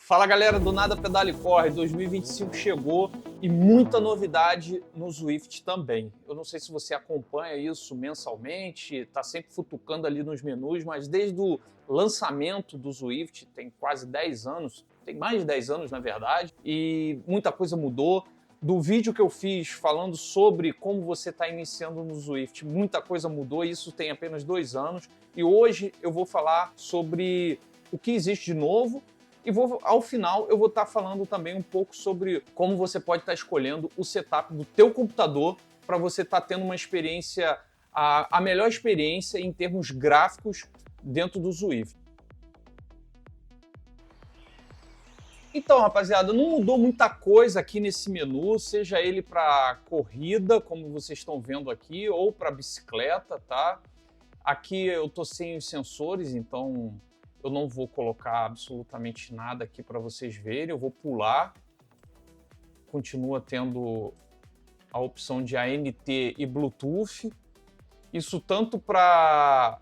Fala galera do Nada Pedala e Corre, 2025 chegou e muita novidade no Zwift também. Eu não sei se você acompanha isso mensalmente, está sempre futucando ali nos menus, mas desde o lançamento do Zwift, tem quase 10 anos, tem mais de 10 anos na verdade, e muita coisa mudou. Do vídeo que eu fiz falando sobre como você está iniciando no Zwift, muita coisa mudou, isso tem apenas 2 anos, e hoje eu vou falar sobre o que existe de novo. E ao final eu vou estar falando também um pouco sobre como você pode estar escolhendo o setup do teu computador para você estar tendo uma experiência, a melhor experiência em termos gráficos dentro do Zwift. Então, rapaziada, não mudou muita coisa aqui nesse menu, seja ele para corrida, como vocês estão vendo aqui, ou para bicicleta, tá? Aqui eu tô sem os sensores, então eu não vou colocar absolutamente nada aqui para vocês verem, eu vou pular. Continua tendo a opção de ANT e Bluetooth. Isso tanto para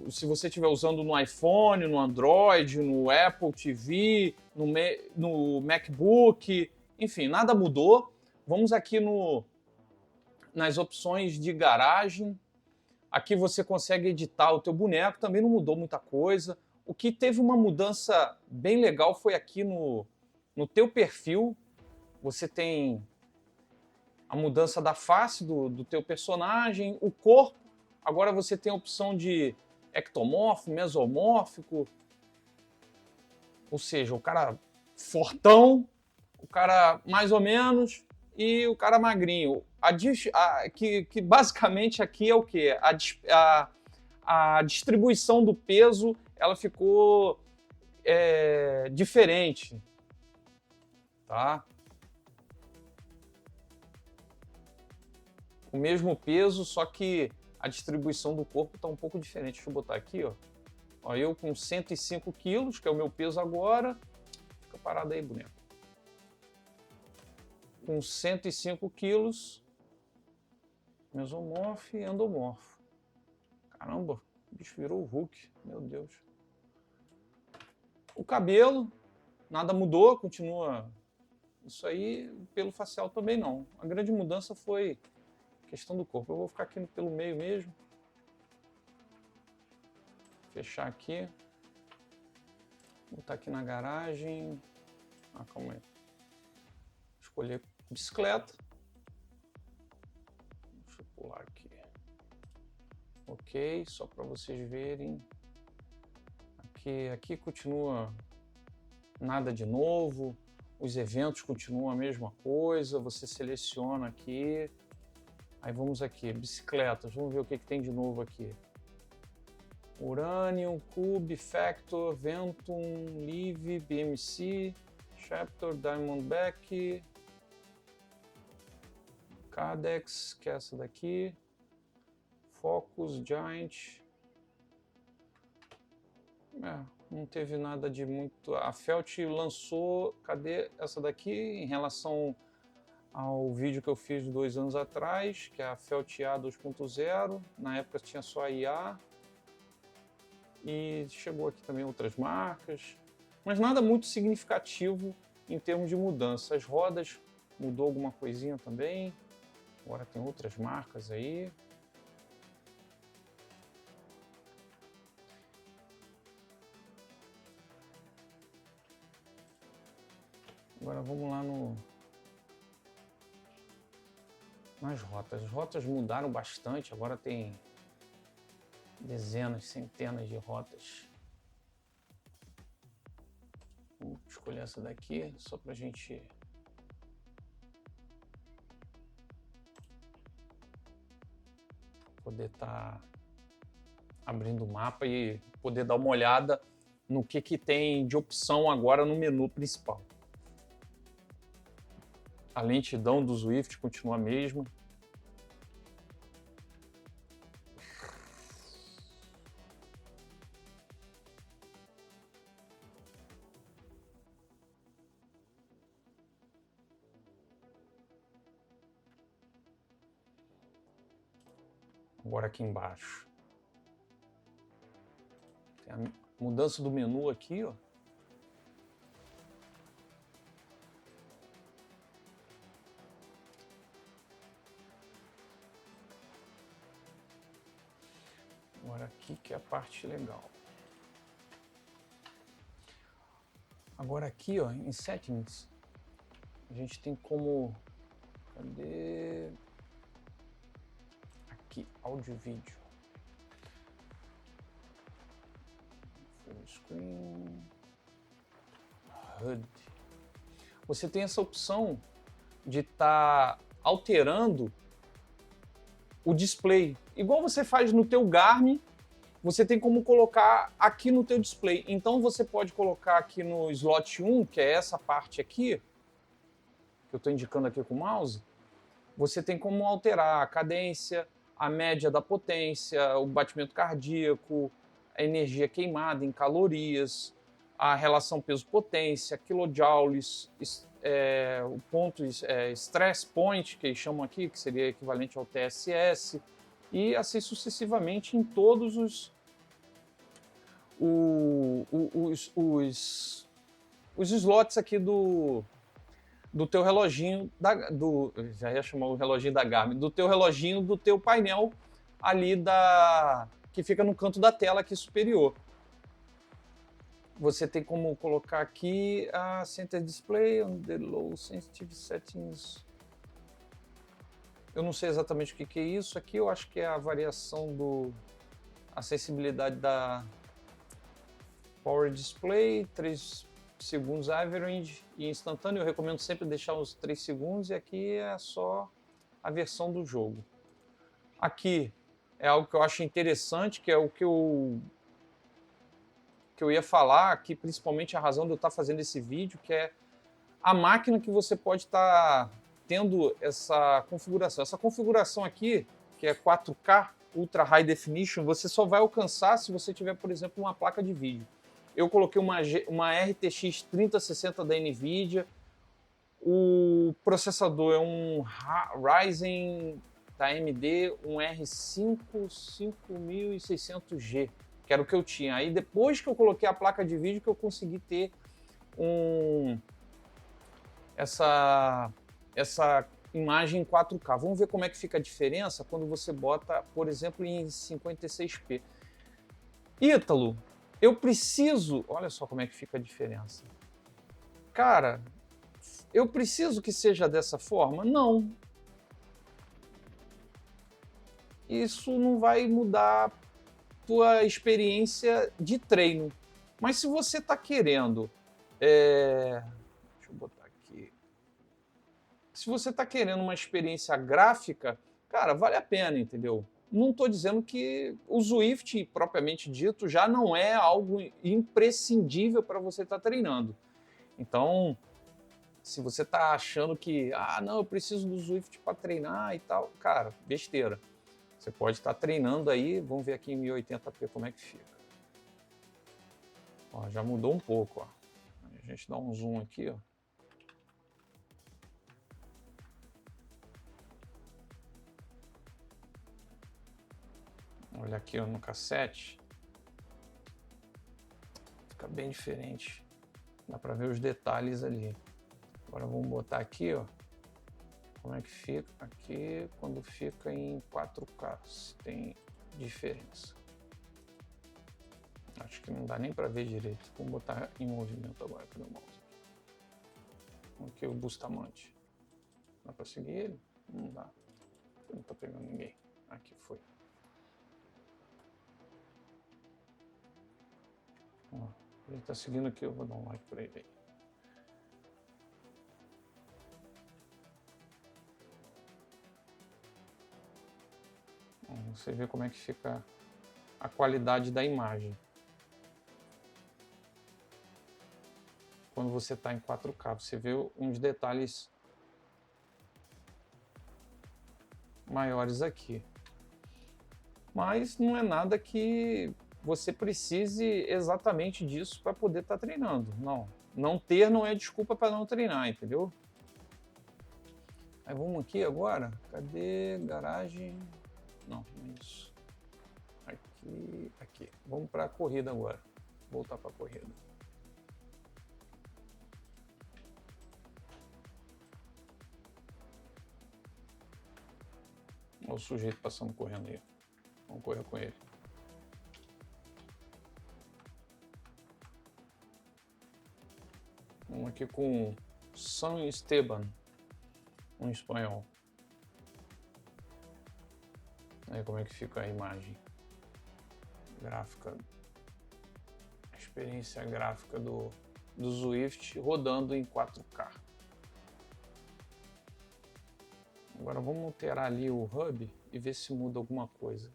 se você estiver usando no iPhone, no Android, no Apple TV, no MacBook, enfim, nada mudou. Vamos aqui nas opções de garagem. Aqui você consegue editar o teu boneco, também não mudou muita coisa. O que teve uma mudança bem legal foi aqui no teu perfil. Você tem a mudança da face do teu personagem, o corpo. Agora você tem a opção de ectomórfico, mesomórfico. Ou seja, o cara fortão, o cara mais ou menos e o cara magrinho. Que basicamente aqui é o quê? A distribuição do peso ela ficou diferente, tá? O mesmo peso, só que a distribuição do corpo está um pouco diferente. Deixa eu botar aqui, ó. Ó, eu com 105 quilos, que é o meu peso agora. Fica parado aí, boneco. Com 105 quilos, mesomorfo e endomorfo. Caramba, o bicho virou o Hulk, meu Deus. O cabelo, nada mudou, continua isso aí. O pelo facial também não. A grande mudança foi a questão do corpo. Eu vou ficar aqui pelo meio mesmo. Fechar aqui. Vou botar aqui na garagem. Ah, calma aí. Escolher bicicleta. Deixa eu pular aqui. Ok, só para vocês verem. Aqui continua nada de novo. Os eventos continuam a mesma coisa. Você seleciona aqui. Aí vamos aqui, bicicletas. Vamos ver o que tem de novo aqui. Uranium, Cube, Factor, Ventum, Live, BMC, Chapter, Diamondback, Cadex, que é essa daqui, Focus, Giant. Não teve nada de muito. A Felt lançou, cadê essa daqui em relação ao vídeo que eu fiz 2 anos atrás, que é a Felt IA 2.0. Na época tinha só a IA. E chegou aqui também outras marcas, mas nada muito significativo em termos de mudança. As rodas mudou alguma coisinha também, agora tem outras marcas aí. Agora vamos lá nas rotas. As rotas mudaram bastante, agora tem dezenas, centenas de rotas. Vou escolher essa daqui, só para a gente poder estar abrindo o mapa e poder dar uma olhada no que tem de opção agora no menu principal. A lentidão do Zwift continua a mesma. Agora aqui embaixo. Tem a mudança do menu aqui, ó. Agora aqui que é a parte legal. Agora aqui, ó, em Settings, a gente tem como... Cadê? Aqui, áudio e vídeo. Full screen. HUD. Você tem essa opção de estar alterando o display. Igual você faz no teu Garmin, você tem como colocar aqui no teu display. Então você pode colocar aqui no slot 1, que é essa parte aqui, que eu estou indicando aqui com o mouse, você tem como alterar a cadência, a média da potência, o batimento cardíaco, a energia queimada em calorias, a relação peso-potência, kilojoules, o ponto stress point, que eles chamam aqui, que seria equivalente ao TSS, e assim sucessivamente em todos os slots aqui do teu reloginho, já ia chamar o reloginho da Garmin, do teu reloginho, do teu painel ali que fica no canto da tela aqui superior. Você tem como colocar aqui a Center Display on the Low Sensitive Settings. Eu não sei exatamente o que é isso aqui, eu acho que é a variação a sensibilidade da Power Display, 3 segundos average e instantâneo. Eu recomendo sempre deixar os 3 segundos e aqui é só a versão do jogo. Aqui é algo que eu acho interessante, que é o que eu ia falar aqui, principalmente a razão de eu estar fazendo esse vídeo, que é a máquina que você pode estar tendo essa configuração. Essa configuração aqui, que é 4K, Ultra High Definition, você só vai alcançar se você tiver, por exemplo, uma placa de vídeo. Eu coloquei uma RTX 3060 da NVIDIA, o processador é um Ryzen da AMD, um R5 5600G, que era o que eu tinha. Aí depois que eu coloquei a placa de vídeo que eu consegui ter essa imagem em 4K. Vamos ver como é que fica a diferença quando você bota, por exemplo, em 56p. Ítalo, eu preciso... Olha só como é que fica a diferença. Cara, eu preciso que seja dessa forma? Não. Isso não vai mudar tua experiência de treino. Mas se você está querendo... Deixa eu botar aqui. Se você está querendo uma experiência gráfica, cara, vale a pena, entendeu? Não estou dizendo que o Zwift, propriamente dito, já não é algo imprescindível para você estar treinando. Então, se você está achando que, não, eu preciso do Zwift para treinar e tal, cara, besteira. Você pode estar treinando aí, vamos ver aqui em 1080p como é que fica. Ó, já mudou um pouco, ó. A gente dá um zoom aqui, ó. Olha aqui, ó, no cassete. Fica bem diferente. Dá para ver os detalhes ali. Agora vamos botar aqui, ó. Como é que fica aqui quando fica em 4K? Se tem diferença. Acho que não dá nem para ver direito. Vamos botar em movimento agora. Cadê o mouse? Aqui o Bustamante. Dá para seguir ele? Não dá. Não tá pegando ninguém. Aqui foi. Ó, ele tá seguindo aqui, eu vou dar um like para ele aí. Você vê como é que fica a qualidade da imagem quando você está em 4K. Você vê uns detalhes maiores aqui. Mas não é nada que você precise exatamente disso para poder estar treinando. Não. Não ter não é desculpa para não treinar, entendeu? Aí vamos aqui agora. Cadê garagem? Não, não é isso. Aqui. Vamos para a corrida agora. Voltar para a corrida. Olha o sujeito passando correndo aí. Vamos correr com ele. Vamos aqui com San Esteban, em espanhol. Aí como é que fica a imagem gráfica, a experiência gráfica do Zwift rodando em 4K. Agora vamos alterar ali o hub e ver se muda alguma coisa.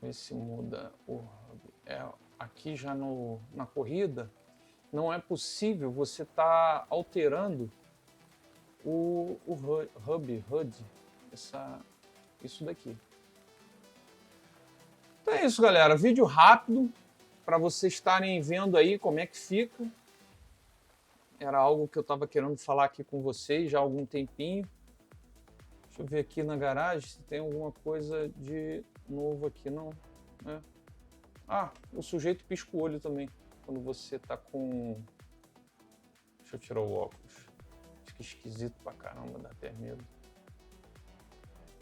Ver se muda o hub. Aqui já na corrida não é possível você estar alterando o HUD, isso daqui. Então é isso, galera. Vídeo rápido para vocês estarem vendo aí como é que fica. Era algo que eu estava querendo falar aqui com vocês já há algum tempinho. Deixa eu ver aqui na garagem se tem alguma coisa de novo aqui, não, né? Ah, o sujeito pisca o olho também quando você tá com... Deixa eu tirar o óculos. Fica esquisito pra caramba, dá até medo.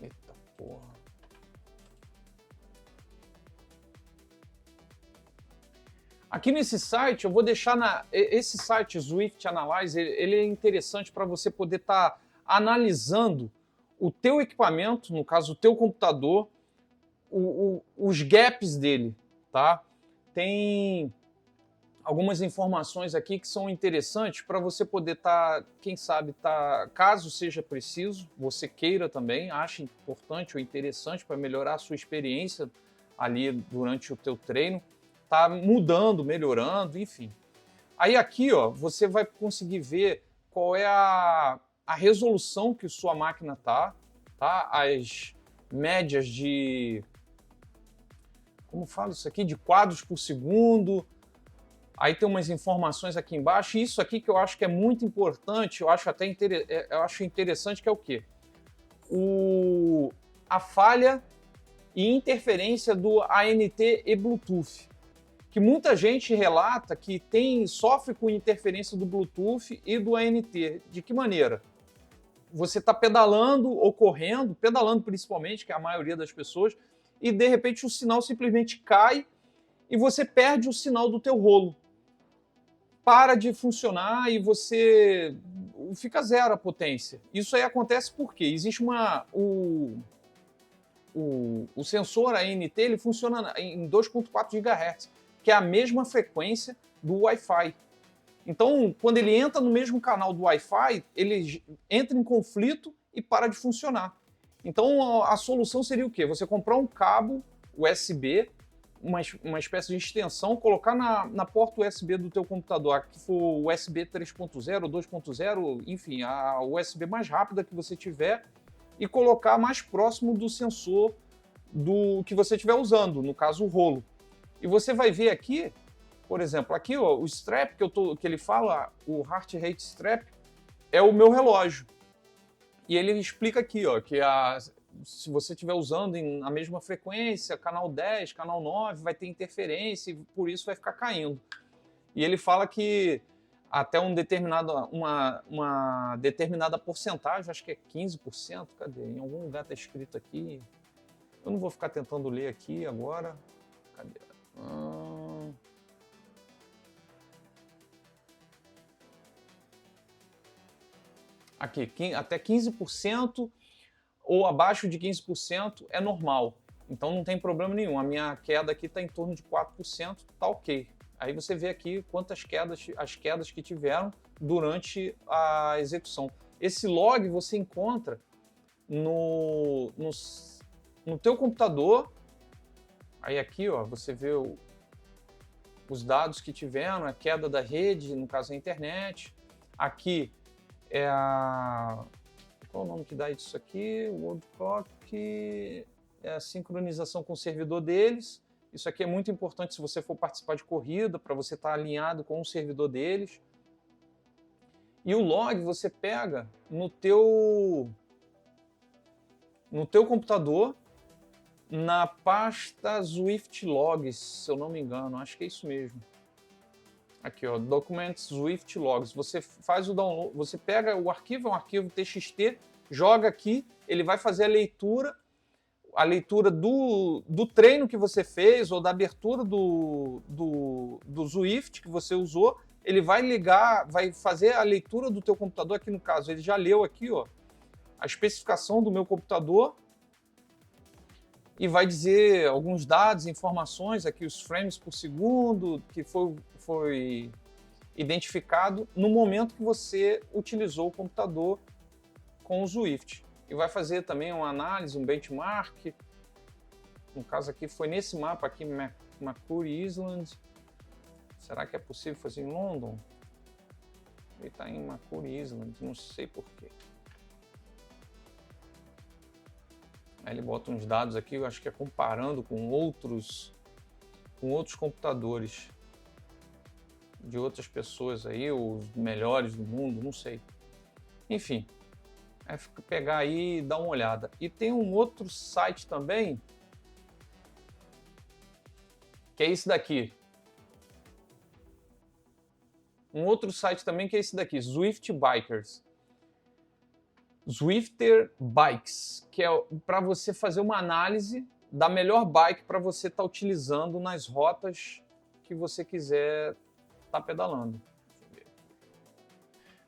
Eita porra. Aqui nesse site, eu vou deixar esse site Zwift Analyze, ele é interessante para você poder estar analisando o teu equipamento, no caso o teu computador, os gaps dele, tá? Tem algumas informações aqui que são interessantes para você poder estar, quem sabe, caso seja preciso, você queira também, ache importante ou interessante para melhorar a sua experiência ali durante o teu treino, tá mudando, melhorando, enfim. Aí aqui, ó, você vai conseguir ver qual é a resolução que sua máquina tá? As médias de... Como falo isso aqui? De quadros por segundo. Aí tem umas informações aqui embaixo. E isso aqui que eu acho que é muito importante, eu acho até interessante, que é o quê? A falha e interferência do ANT e Bluetooth. Que muita gente relata que sofre com interferência do Bluetooth e do ANT. De que maneira? Você está pedalando ou correndo, pedalando principalmente, que é a maioria das pessoas, e de repente o sinal simplesmente cai e você perde o sinal do teu rolo. Para de funcionar e você fica zero a potência. Isso aí acontece porque existe o sensor ANT, ele funciona em 2.4 GHz, que é a mesma frequência do Wi-Fi. Então, quando ele entra no mesmo canal do Wi-Fi, ele entra em conflito e para de funcionar. Então, a solução seria o quê? Você comprar um cabo USB, uma espécie de extensão, colocar na porta USB do teu computador, que for USB 3.0, 2.0, enfim, a USB mais rápida que você tiver, e colocar mais próximo do sensor do que você estiver usando, no caso o rolo. E você vai ver aqui, por exemplo, aqui ó, o strap que ele fala, o Heart Rate Strap, é o meu relógio. E ele explica aqui ó, que se você estiver usando na mesma frequência, canal 10, canal 9, vai ter interferência e por isso vai ficar caindo. E ele fala que até uma determinada porcentagem, acho que é 15%, cadê? Em algum lugar está escrito aqui. Eu não vou ficar tentando ler aqui agora. Cadê? Aqui, até 15% ou abaixo de 15% é normal. Então não tem problema nenhum. A minha queda aqui está em torno de 4%, tá ok. Aí você vê aqui quantas as quedas que tiveram durante a execução. Esse log você encontra no teu computador. Aí aqui ó, você vê os dados que tiveram, a queda da rede, no caso a internet. Aqui é qual é o nome que dá isso aqui? World Clock, é a sincronização com o servidor deles. Isso aqui é muito importante se você for participar de corrida, para você estar alinhado com o servidor deles. E o log você pega no teu computador, na pasta Zwift Logs, se eu não me engano, acho que é isso mesmo. Aqui, ó, Documents Zwift Logs. Você faz o download, você pega o arquivo, é um arquivo TXT, joga aqui, ele vai fazer a leitura. a leitura do treino que você fez ou da abertura do Zwift que você usou, ele vai ligar, vai fazer a leitura do teu computador. Aqui no caso, ele já leu aqui, ó, a especificação do meu computador e vai dizer alguns dados, informações, aqui os frames por segundo que foi identificado no momento que você utilizou o computador com o Zwift. E vai fazer também uma análise, um benchmark. No caso aqui foi nesse mapa aqui, Mercury Island. Será que é possível fazer em London? Ele está em Mercury Island, não sei porquê. Aí ele bota uns dados aqui, eu acho que é comparando com outros computadores de outras pessoas aí, os melhores do mundo, não sei. Enfim, é pegar aí e dar uma olhada. E tem um outro site também, que é esse daqui. Um outro site também que é esse daqui, Zwift Bikers. Zwifter Bikes, que é para você fazer uma análise da melhor bike para você estar utilizando nas rotas que você quiser estar pedalando.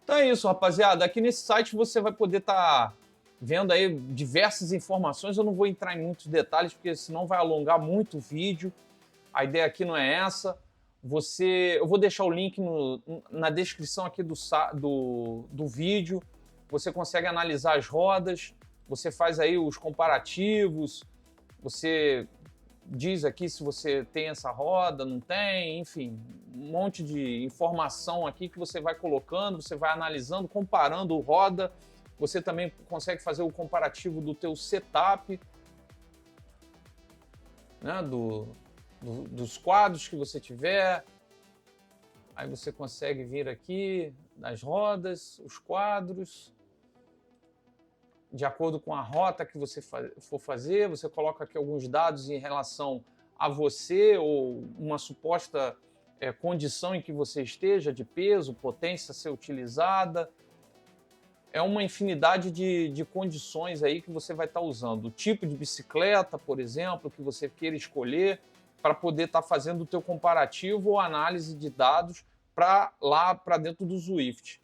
Então é isso, rapaziada. Aqui nesse site você vai poder estar vendo aí diversas informações. Eu não vou entrar em muitos detalhes, porque senão vai alongar muito o vídeo. A ideia aqui não é essa. Eu vou deixar o link na descrição aqui do vídeo. Você consegue analisar as rodas, você faz aí os comparativos, você diz aqui se você tem essa roda, não tem, enfim, um monte de informação aqui que você vai colocando, você vai analisando, comparando roda. Você também consegue fazer o comparativo do teu setup, né, dos quadros que você tiver. Aí você consegue vir aqui nas rodas, os quadros. De acordo com a rota que você for fazer, você coloca aqui alguns dados em relação a você ou uma suposta condição em que você esteja, de peso, potência a ser utilizada. É uma infinidade de condições aí que você vai estar usando. O tipo de bicicleta, por exemplo, que você queira escolher para poder estar fazendo o teu comparativo ou análise de dados para dentro do Zwift.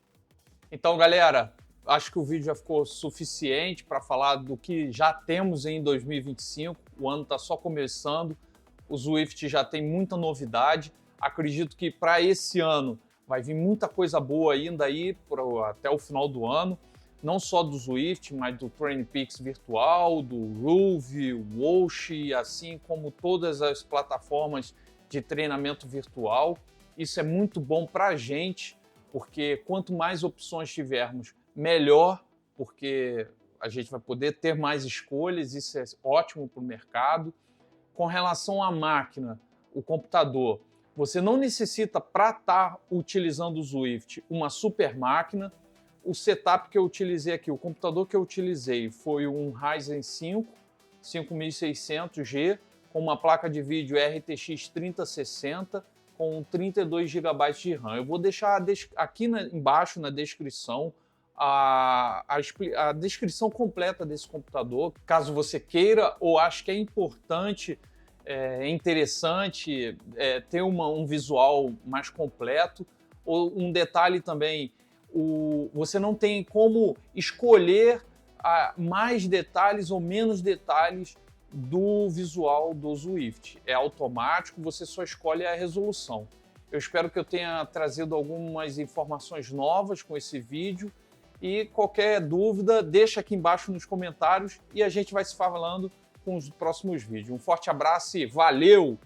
Então, galera, acho que o vídeo já ficou suficiente para falar do que já temos em 2025. O ano está só começando, o Zwift já tem muita novidade. Acredito que para esse ano vai vir muita coisa boa ainda aí até o final do ano. Não só do Zwift, mas do TrainPix virtual, do Roove, Whoosh, assim como todas as plataformas de treinamento virtual. Isso é muito bom para a gente, porque quanto mais opções tivermos, melhor, porque a gente vai poder ter mais escolhas, isso é ótimo para o mercado. Com relação à máquina, o computador, você não necessita, para estar utilizando o Zwift, uma super máquina. O setup que eu utilizei aqui, o computador que eu utilizei foi um Ryzen 5 5600G com uma placa de vídeo RTX 3060 com 32 GB de RAM. Eu vou deixar aqui embaixo na descrição a descrição completa desse computador, caso você queira ou ache que é importante, interessante ter um visual mais completo. Ou um detalhe também, você não tem como escolher mais detalhes ou menos detalhes do visual do Zwift. É automático, você só escolhe a resolução. Eu espero que eu tenha trazido algumas informações novas com esse vídeo. E qualquer dúvida, deixa aqui embaixo nos comentários e a gente vai se falando com os próximos vídeos. Um forte abraço e valeu!